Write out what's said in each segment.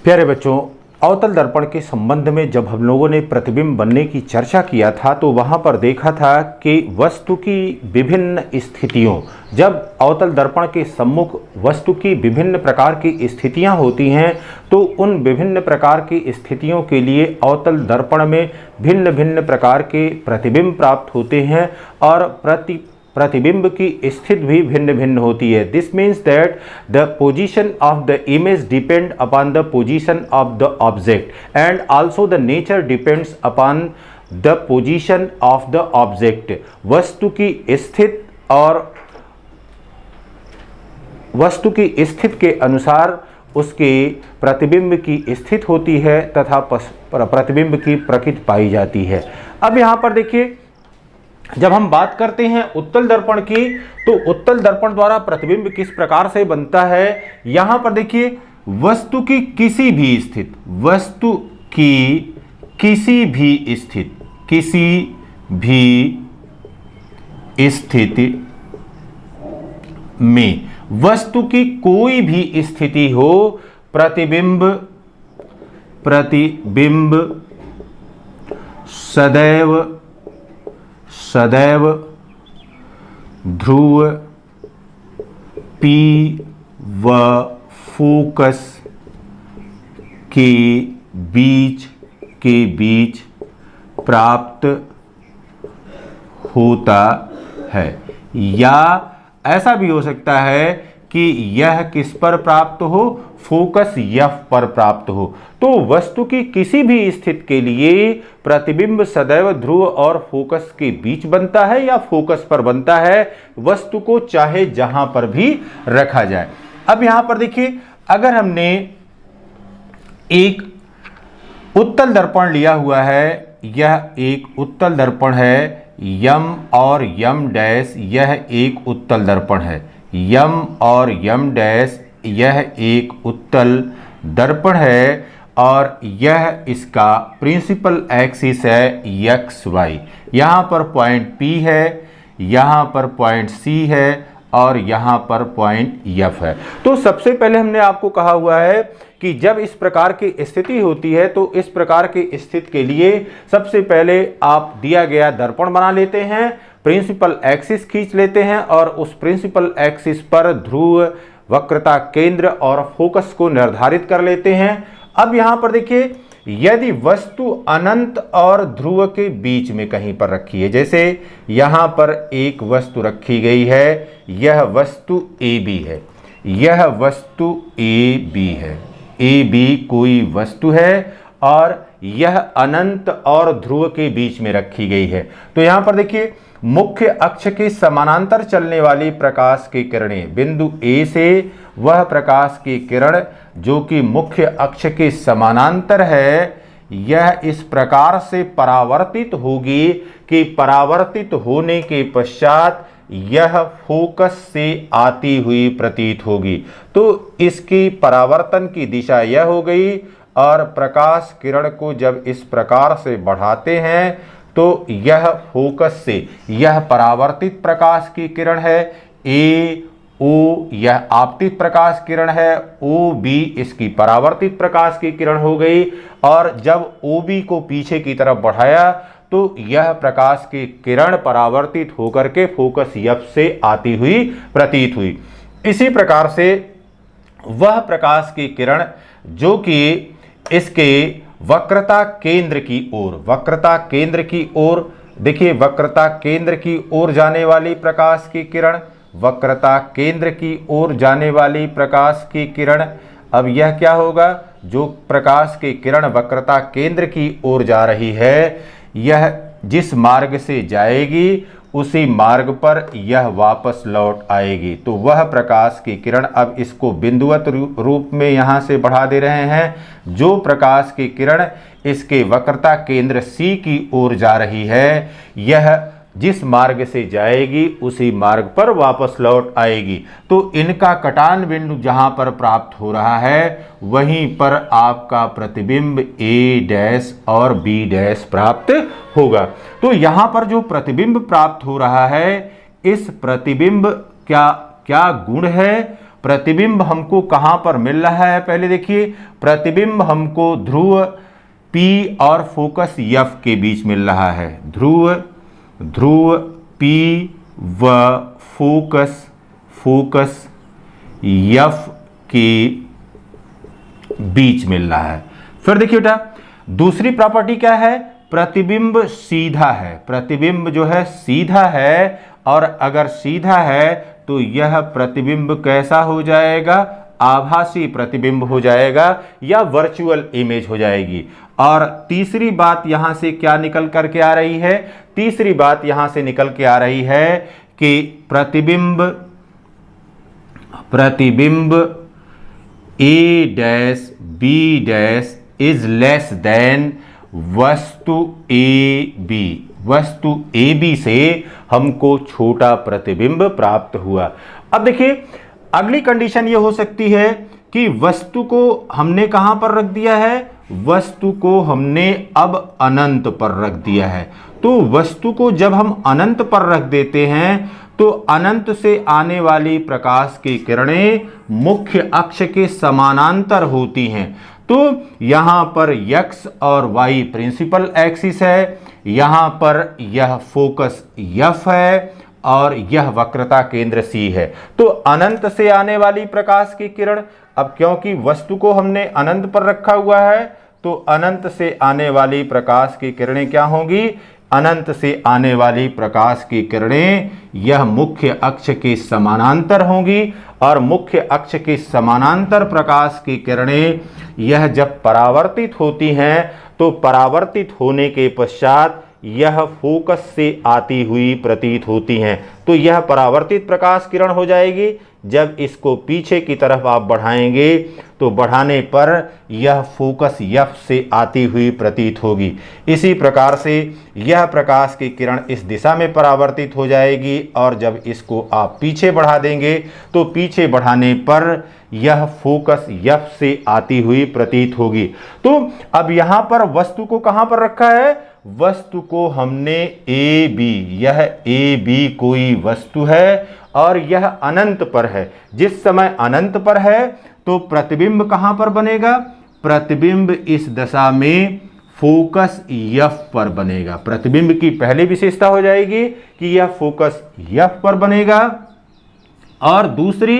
प्यारे बच्चों, अवतल दर्पण के संबंध में जब हम लोगों ने प्रतिबिंब बनने की चर्चा किया था तो वहाँ पर देखा था कि वस्तु की विभिन्न स्थितियों, जब अवतल दर्पण के सम्मुख वस्तु की विभिन्न प्रकार की स्थितियाँ होती हैं तो उन विभिन्न प्रकार की स्थितियों के लिए अवतल दर्पण में भिन्न भिन्न प्रकार के प्रतिबिंब प्राप्त होते हैं और प्रतिबिंब की स्थिति भी भिन्न भिन्न होती है। This means that the position of the image depend upon the position of the object and also the nature depends upon the position of the object. वस्तु की स्थिति और वस्तु की स्थिति के अनुसार उसके प्रतिबिंब की स्थिति होती है तथा प्रतिबिंब की प्रकृति पाई जाती है। अब यहाँ पर देखिए, जब हम बात करते हैं उत्तल दर्पण की तो उत्तल दर्पण द्वारा प्रतिबिंब किस प्रकार से बनता है। यहां पर देखिए, वस्तु की किसी भी स्थिति में वस्तु की कोई भी स्थिति हो, प्रतिबिंब सदैव ध्रुव P व फोकस के बीच प्राप्त होता है। या ऐसा भी हो सकता है कि यह किस पर प्राप्त हो, फोकस F पर प्राप्त हो। तो वस्तु की किसी भी स्थिति के लिए प्रतिबिंब सदैव ध्रुव और फोकस के बीच बनता है या फोकस पर बनता है, वस्तु को चाहे जहां पर भी रखा जाए। अब यहां पर देखिए, अगर हमने एक उत्तल दर्पण लिया हुआ है, यह एक उत्तल दर्पण है, यम और यम डैश, यह एक उत्तल दर्पण है, यम और यम डैश, यह एक उत्तल दर्पण है और यह इसका प्रिंसिपल एक्सिस है एक्स वाई। यहाँ पर पॉइंट P है, यहाँ पर पॉइंट C है और यहाँ पर पॉइंट F है। तो सबसे पहले हमने आपको कहा हुआ है कि जब इस प्रकार की स्थिति होती है तो इस प्रकार की स्थिति के लिए सबसे पहले आप दिया गया दर्पण बना लेते हैं, प्रिंसिपल एक्सिस खींच लेते हैं और उस प्रिंसिपल एक्सिस पर ध्रुव, वक्रता केंद्र और फोकस को निर्धारित कर लेते हैं। अब यहां पर देखिए, यदि वस्तु अनंत और ध्रुव के बीच में कहीं पर रखी है, जैसे यहां पर एक वस्तु रखी गई है, यह वस्तु AB है, यह वस्तु AB है, AB कोई वस्तु है और यह अनंत और ध्रुव के बीच में रखी गई है। तो यहां पर देखिए, मुख्य अक्ष के समानांतर चलने वाली प्रकाश की किरणें बिंदु A से वह प्रकाश की किरण जो कि मुख्य अक्ष के समानांतर है, यह इस प्रकार से परावर्तित होगी कि परावर्तित होने के पश्चात यह फोकस से आती हुई प्रतीत होगी। तो इसकी परावर्तन की दिशा यह हो गई और प्रकाश किरण को जब इस प्रकार से बढ़ाते हैं तो यह फोकस से, यह परावर्तित प्रकाश की किरण है, AO यह आपतित प्रकाश किरण है, OB इसकी परावर्तित प्रकाश की किरण हो गई और जब OB को पीछे की तरफ बढ़ाया तो यह प्रकाश की किरण परावर्तित होकर के फोकस F से आती हुई प्रतीत हुई। इसी प्रकार से वह प्रकाश की किरण जो कि इसके वक्रता केंद्र की ओर देखिए, वक्रता केंद्र की ओर जाने वाली प्रकाश की किरण, वक्रता केंद्र की ओर जाने वाली प्रकाश की किरण। अब यह क्या होगा, जो प्रकाश की किरण वक्रता केंद्र की ओर जा रही है, यह जिस मार्ग से जाएगी उसी मार्ग पर यह वापस लौट आएगी। तो वह प्रकाश की किरण, अब इसको बिंदुवत रूप में यहाँ से बढ़ा दे रहे हैं, जो प्रकाश की किरण इसके वक्रता केंद्र C की ओर जा रही है, यह जिस मार्ग से जाएगी उसी मार्ग पर वापस लौट आएगी। तो इनका कटान बिंदु जहां पर प्राप्त हो रहा है वहीं पर आपका प्रतिबिंब A डैश और B डैश प्राप्त होगा। तो यहां पर जो प्रतिबिंब प्राप्त हो रहा है, इस प्रतिबिंब क्या क्या गुण है, प्रतिबिंब हमको कहां पर मिल रहा है, पहले देखिए प्रतिबिंब हमको ध्रुव P और फोकस F के बीच मिल रहा है। ध्रुव P व फोकस F के बीच मिल रहा है। फिर देखिए बेटा दूसरी प्रॉपर्टी क्या है, प्रतिबिंब सीधा है। प्रतिबिंब जो है सीधा है, और अगर सीधा है तो यह प्रतिबिंब कैसा हो जाएगा, आभासी प्रतिबिंब हो जाएगा या वर्चुअल इमेज हो जाएगी। और तीसरी बात यहां से क्या निकल करके आ रही है, तीसरी बात यहां से निकल के आ रही है कि प्रतिबिंब A dash B dash is less than वस्तु AB। वस्तु AB से हमको छोटा प्रतिबिंब प्राप्त हुआ। अब देखिए अगली कंडीशन ये हो सकती है कि वस्तु को हमने कहां पर रख दिया है, वस्तु को हमने अब अनंत पर रख दिया है। तो वस्तु को जब हम अनंत पर रख देते हैं तो अनंत से आने वाली प्रकाश की किरणें मुख्य अक्ष के समानांतर होती हैं। तो यहां पर x और y प्रिंसिपल एक्सिस है, यहां पर यह फोकस F है और यह वक्रता केंद्र C है। तो अनंत से आने वाली प्रकाश की किरण, अब क्योंकि वस्तु को हमने अनंत पर रखा हुआ है तो अनंत से आने वाली प्रकाश की किरणें क्या होंगी, अनंत से आने वाली प्रकाश की किरणें यह मुख्य अक्ष के समानांतर होंगी। और मुख्य अक्ष के समानांतर प्रकाश की किरणें यह जब परावर्तित होती हैं तो परावर्तित होने के पश्चात यह फोकस से आती हुई प्रतीत होती हैं। तो यह परावर्तित प्रकाश किरण हो जाएगी। जब इसको पीछे की तरफ आप बढ़ाएंगे तो बढ़ाने पर यह फोकस F से आती हुई प्रतीत होगी। इसी प्रकार से यह प्रकाश की किरण इस दिशा में परावर्तित हो जाएगी, और जब इसको आप पीछे बढ़ा देंगे तो पीछे बढ़ाने पर यह फोकस F से आती हुई प्रतीत होगी। तो अब यहां पर वस्तु को कहां पर रखा है, वस्तु को हमने AB, यह AB कोई वस्तु है और यह अनंत पर है। जिस समय अनंत पर है तो प्रतिबिंब कहां पर बनेगा, प्रतिबिंब इस दशा में फोकस F पर बनेगा। प्रतिबिंब की पहली विशेषता हो जाएगी कि यह फोकस F पर बनेगा, और दूसरी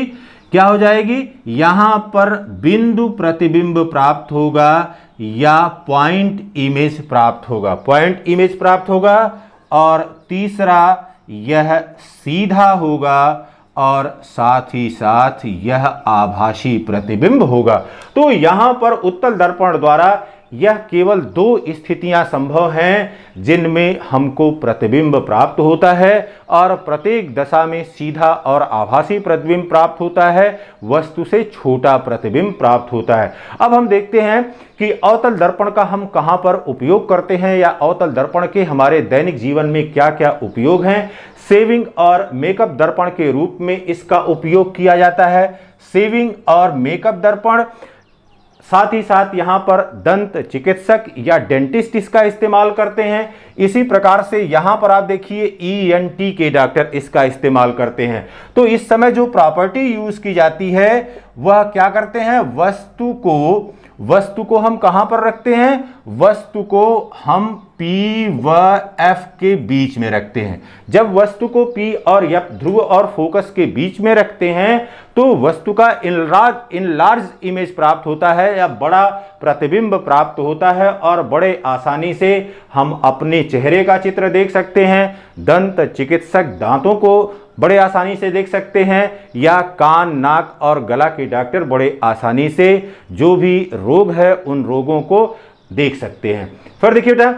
क्या हो जाएगी, यहां पर बिंदु प्रतिबिंब प्राप्त होगा या पॉइंट इमेज प्राप्त होगा, पॉइंट इमेज प्राप्त होगा। और तीसरा यह सीधा होगा और साथ ही साथ यह आभासी प्रतिबिंब होगा। तो यहां पर उत्तल दर्पण द्वारा यह केवल दो स्थितियां संभव हैं जिनमें हमको प्रतिबिंब प्राप्त होता है, और प्रत्येक दशा में सीधा और आभासी प्रतिबिंब प्राप्त होता है, वस्तु से छोटा प्रतिबिंब प्राप्त होता है। अब हम देखते हैं कि अवतल दर्पण का हम कहां पर उपयोग करते हैं, या अवतल दर्पण के हमारे दैनिक जीवन में क्या क्या उपयोग हैं। सेविंग और मेकअप दर्पण के रूप में इसका उपयोग किया जाता है। सेविंग और मेकअप दर्पण, साथ ही साथ यहां पर दंत चिकित्सक या डेंटिस्ट इसका इस्तेमाल करते हैं। इसी प्रकार से यहां पर आप देखिए ENT के डॉक्टर इसका इस्तेमाल करते हैं। तो इस समय जो प्रॉपर्टी यूज की जाती है वह क्या करते हैं, वस्तु को हम कहां पर रखते हैं, वस्तु को हम P व F के बीच में रखते हैं। जब वस्तु को P और F, ध्रुव और फोकस के बीच में रखते हैं तो वस्तु का इनलार्ज इमेज प्राप्त होता है या बड़ा प्रतिबिंब प्राप्त होता है, और बड़े आसानी से हम अपने चेहरे का चित्र देख सकते हैं। दंत चिकित्सक दांतों को बड़े आसानी से देख सकते हैं, या कान, नाक और गला के डॉक्टर बड़े आसानी से जो भी रोग है उन रोगों को देख सकते हैं। फिर देखिए बेटा,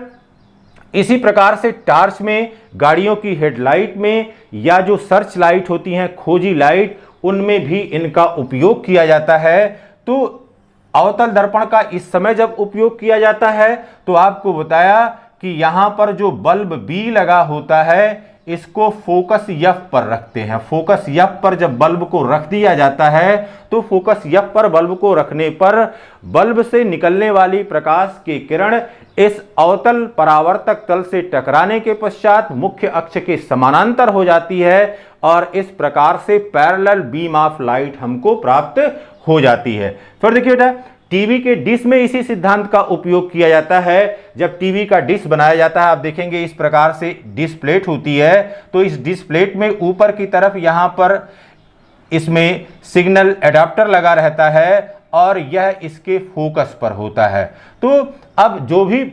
इसी प्रकार से टार्च में, गाड़ियों की हेडलाइट में, या जो सर्च लाइट होती हैं, खोजी लाइट, उनमें भी इनका उपयोग किया जाता है। तो अवतल दर्पण का इस समय जब उपयोग किया जाता है तो आपको बताया कि यहां पर जो बल्ब B लगा होता है इसको फोकस एफ पर रखते हैं। फोकस एफ पर जब बल्ब को रख दिया जाता है तो फोकस एफ पर बल्ब को रखने पर बल्ब से निकलने वाली प्रकाश की किरण इस अवतल परावर्तक तल से टकराने के पश्चात मुख्य अक्ष के समानांतर हो जाती है और इस प्रकार से पैरेलल बीम ऑफ लाइट हमको प्राप्त हो जाती है। फिर देखिए बेटा, टीवी के डिश में इसी सिद्धांत का उपयोग किया जाता है। जब टीवी का डिश बनाया जाता है, आप देखेंगे इस प्रकार से डिश प्लेट होती है, तो इस डिश प्लेट में ऊपर की तरफ यहां पर इसमें सिग्नल एडाप्टर लगा रहता है और यह इसके फोकस पर होता है। तो अब जो भी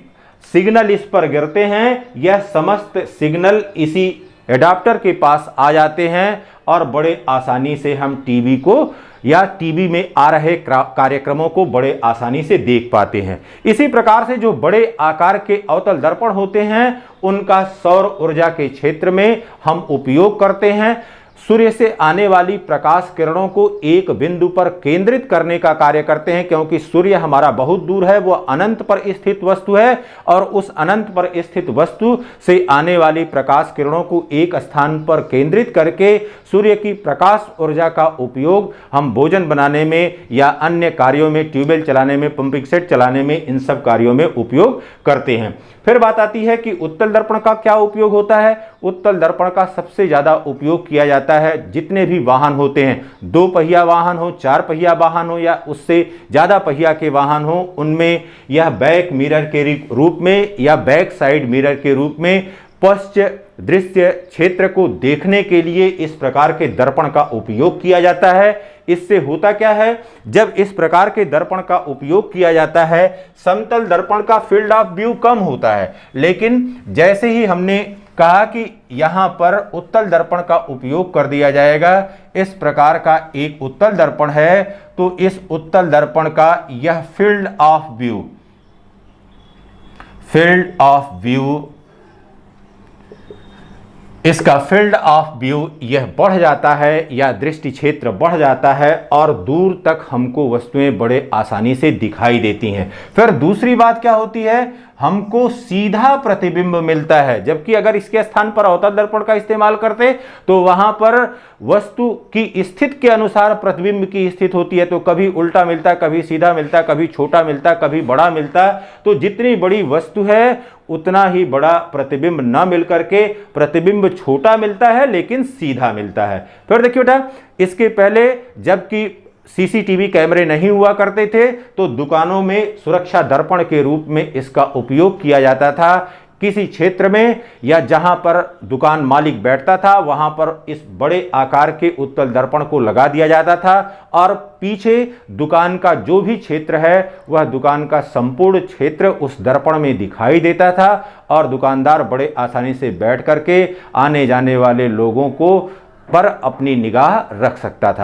सिग्नल इस पर गिरते हैं, यह समस्त सिग्नल इसी एडाप्टर के पास आ जाते हैं और बड़े आसानी से हम टीवी को या टीवी में आ रहे कार्यक्रमों को बड़े आसानी से देख पाते हैं। इसी प्रकार से जो बड़े आकार के अवतल दर्पण होते हैं, उनका सौर ऊर्जा के क्षेत्र में हम उपयोग करते हैं। सूर्य से आने वाली प्रकाश किरणों को एक बिंदु पर केंद्रित करने का कार्य करते हैं, क्योंकि सूर्य हमारा बहुत दूर है, वह अनंत पर स्थित वस्तु है और उस अनंत पर स्थित वस्तु से आने वाली प्रकाश किरणों को एक स्थान पर केंद्रित करके सूर्य की प्रकाश ऊर्जा का उपयोग हम भोजन बनाने में या अन्य कार्यों में, ट्यूबवेल चलाने में, पंपिंग सेट चलाने में, इन सब कार्यों में उपयोग करते हैं। फिर बात आती है कि उत्तल दर्पण का क्या उपयोग होता है। उत्तल दर्पण का सबसे ज्यादा उपयोग किया जाता है जितने भी वाहन होते हैं, 2 पहिया वाहन हो, 4 पहिया वाहन हो या उससे ज्यादा पहिया के वाहन हो, उनमें यह बैक मिरर के रूप में या बैक साइड मिरर के रूप में पश्च दृश्य क्षेत्र को देखने के लिए इस प्रकार के दर्पण का उपयोग किया जाता है। इससे होता क्या है, जब इस प्रकार के दर्पण का उपयोग किया जाता है, समतल दर्पण का फील्ड ऑफ व्यू कम होता है, लेकिन जैसे ही हमने कहा कि यहां पर उत्तल दर्पण का उपयोग कर दिया जाएगा, इस प्रकार का एक उत्तल दर्पण है, तो इस उत्तल दर्पण का यह फील्ड ऑफ व्यू इसका फील्ड ऑफ व्यू यह बढ़ जाता है या दृष्टि क्षेत्र बढ़ जाता है और दूर तक हमको वस्तुएं बड़े आसानी से दिखाई देती हैं। फिर दूसरी बात क्या होती है, हमको सीधा प्रतिबिंब मिलता है, जबकि अगर इसके स्थान पर अवतल दर्पण का इस्तेमाल करते तो वहां पर वस्तु की स्थिति के अनुसार प्रतिबिंब की स्थिति होती है, तो कभी उल्टा मिलता, कभी सीधा मिलता, कभी छोटा मिलता, कभी बड़ा मिलता। तो जितनी बड़ी वस्तु है उतना ही बड़ा प्रतिबिंब न मिलकर के प्रतिबिंब छोटा मिलता है लेकिन सीधा मिलता है। फिर देखिए बेटा, इसके पहले जबकि सीसीटीवी कैमरे नहीं हुआ करते थे तो दुकानों में सुरक्षा दर्पण के रूप में इसका उपयोग किया जाता था। किसी क्षेत्र में या जहां पर दुकान मालिक बैठता था वहां पर इस बड़े आकार के उत्तल दर्पण को लगा दिया जाता था और पीछे दुकान का जो भी क्षेत्र है वह दुकान का संपूर्ण क्षेत्र उस दर्पण में दिखाई देता था और दुकानदार बड़े आसानी से बैठ करके आने जाने वाले लोगों को पर अपनी निगाह रख सकता था।